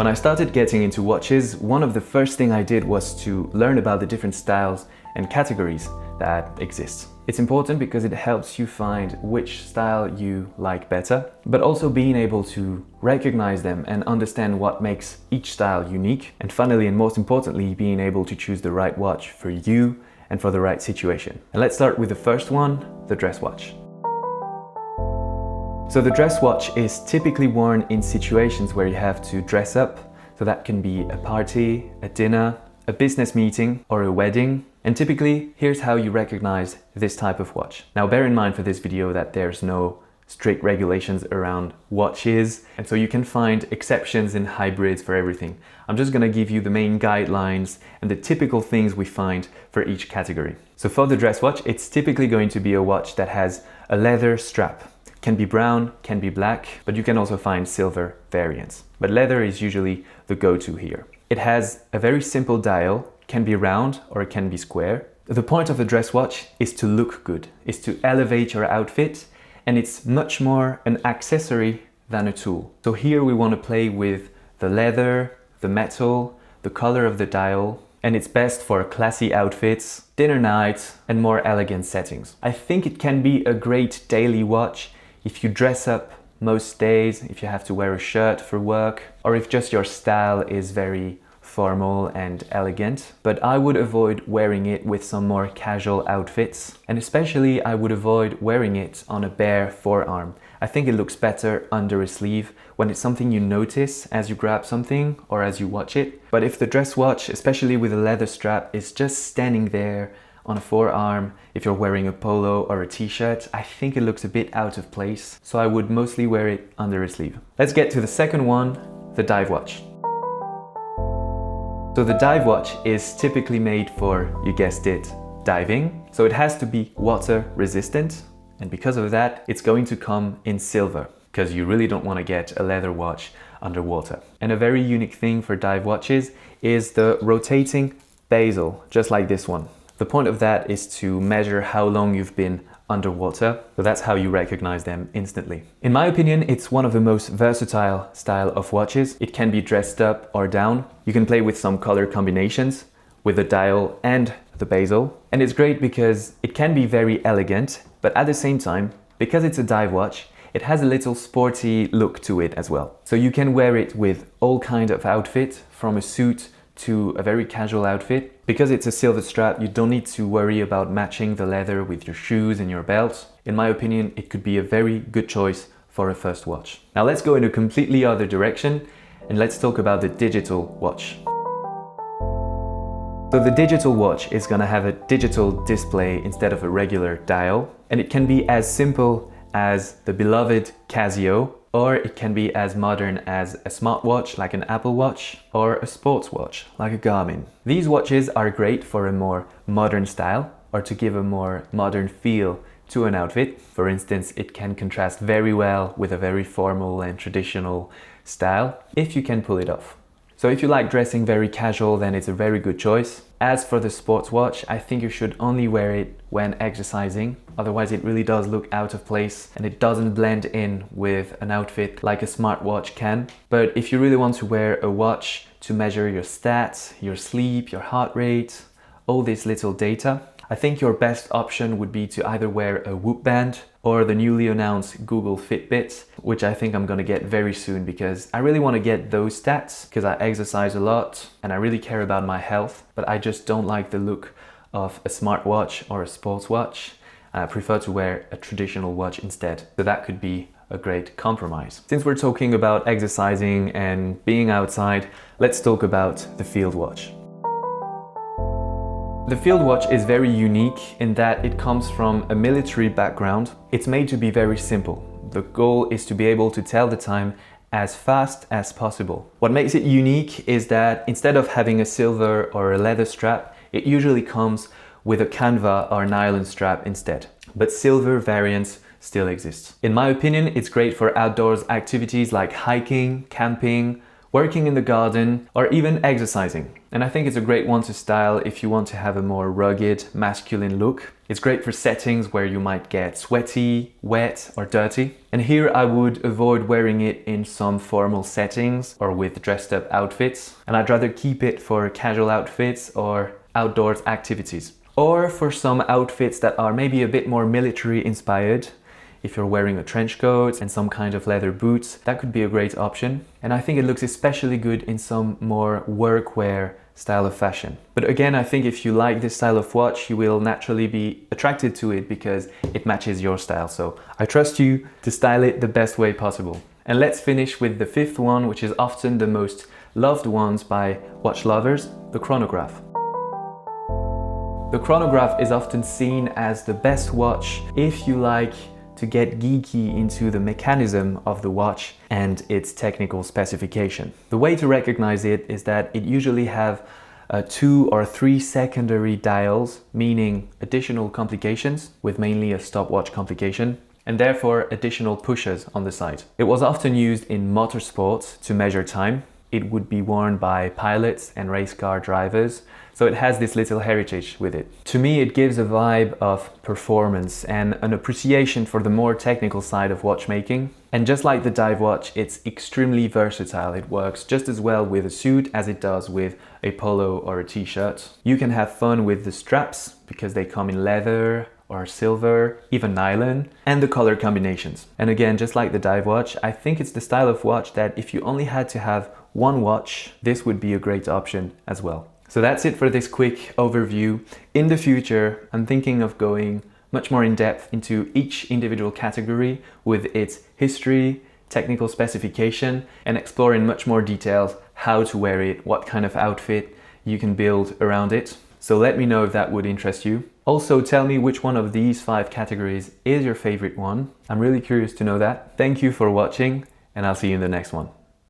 When I started getting into watches, one of the first thing I did was to learn about the different styles and categories that exist. It's important because it helps you find which style you like better, but also being able to recognize them and understand what makes each style unique. And finally, and most importantly, being able to choose the right watch for you and for the right situation. And let's start with the first one, the dress watch. So the dress watch is typically worn in situations where you have to dress up. So that can be a party, a dinner, a business meeting, or a wedding. And typically, here's how you recognize this type of watch. Now bear in mind for this video that there's no strict regulations around watches, and so you can find exceptions and hybrids for everything. I'm just gonna give you the main guidelines and the typical things we find for each category. So for the dress watch, it's typically going to be a watch that has a leather strap. Can be brown, can be black, but you can also find silver variants. But leather is usually the go-to here. It has a very simple dial, can be round or it can be square. The point of the dress watch is to look good, is to elevate your outfit, and it's much more an accessory than a tool. So here we want to play with the leather, the metal, the color of the dial, and it's best for classy outfits, dinner nights, and more elegant settings. I think it can be a great daily watch if you dress up most days, if you have to wear a shirt for work, or if just your style is very formal and elegant. But I would avoid wearing it with some more casual outfits, and especially I would avoid wearing it on a bare forearm. I think it looks better under a sleeve when it's something you notice as you grab something or as you watch it. But if the dress watch, especially with a leather strap, is just standing there on a forearm, if you're wearing a polo or a t-shirt, I think it looks a bit out of place. So I would mostly wear it under a sleeve. Let's get to the second one, the dive watch. So the dive watch is typically made for, you guessed it, diving. So it has to be water resistant. And because of that, it's going to come in silver, because you really don't want to get a leather watch underwater. And a very unique thing for dive watches is the rotating bezel, just like this one. The point of that is to measure how long you've been underwater, so that's how you recognize them instantly. In my opinion, it's one of the most versatile style of watches. It can be dressed up or down. You can play with some color combinations with the dial and the bezel. And it's great because it can be very elegant, but at the same time, because it's a dive watch, it has a little sporty look to it as well. So you can wear it with all kinds of outfits, from a suit to a very casual outfit. Because it's a silver strap, you don't need to worry about matching the leather with your shoes and your belt. In my opinion, it could be a very good choice for a first watch. Now let's go in a completely other direction and let's talk about the digital watch. So the digital watch is gonna have a digital display instead of a regular dial, and it can be as simple as the beloved Casio, or it can be as modern as a smartwatch like an Apple Watch, or a sports watch like a Garmin. These watches are great for a more modern style, or to give a more modern feel to an outfit. For instance, it can contrast very well with a very formal and traditional style, if you can pull it off. So if you like dressing very casual, then it's a very good choice. As for the sports watch, I think you should only wear it when exercising. Otherwise it really does look out of place and it doesn't blend in with an outfit like a smartwatch can. But if you really want to wear a watch to measure your stats, your sleep, your heart rate, all this little data, I think your best option would be to either wear a Whoop band or the newly announced Google Fitbit, which I think I'm gonna get very soon because I really want to get those stats because I exercise a lot and I really care about my health, but I just don't like the look of a smartwatch or a sports watch. I prefer to wear a traditional watch instead, so that could be a great compromise. Since we're talking about exercising and being outside, let's talk about the field watch. The field watch is very unique in that it comes from a military background. It's made to be very simple. The goal is to be able to tell the time as fast as possible. What makes it unique is that instead of having a silver or a leather strap, it usually comes with a canvas or nylon strap instead. But silver variants still exist. In my opinion, it's great for outdoors activities like hiking, camping, working in the garden, or even exercising. And I think it's a great one to style if you want to have a more rugged, masculine look. It's great for settings where you might get sweaty, wet, or dirty. And here I would avoid wearing it in some formal settings or with dressed up outfits. And I'd rather keep it for casual outfits or outdoors activities. Or for some outfits that are maybe a bit more military inspired. If you're wearing a trench coat and some kind of leather boots, that could be a great option. And I think it looks especially good in some more workwear style of fashion. But again, I think if you like this style of watch, you will naturally be attracted to it because it matches your style. So I trust you to style it the best way possible. And let's finish with the fifth one, which is often the most loved ones by watch lovers, the chronograph. The chronograph is often seen as the best watch if you like to get geeky into the mechanism of the watch and its technical specification. The way to recognize it is that it usually have 2 or 3 secondary dials, meaning additional complications with mainly a stopwatch complication, and therefore additional pushers on the side. It was often used in motorsports to measure time. It would be worn by pilots and race car drivers, so it has this little heritage with it. To me, it gives a vibe of performance and an appreciation for the more technical side of watchmaking. And just like the dive watch, it's extremely versatile. It works just as well with a suit as it does with a polo or a t-shirt. You can have fun with the straps because they come in leather or silver, even nylon, and the color combinations. And again, just like the dive watch, I think it's the style of watch that if you only had to have one watch, this would be a great option as well. So that's it for this quick overview. In the future, I'm thinking of going much more in depth into each individual category with its history, technical specification, and explore in much more details how to wear it, what kind of outfit you can build around it. So let me know if that would interest you. Also, tell me which one of these 5 categories is your favorite one. I'm really curious to know that. Thank you for watching, and I'll see you in the next one.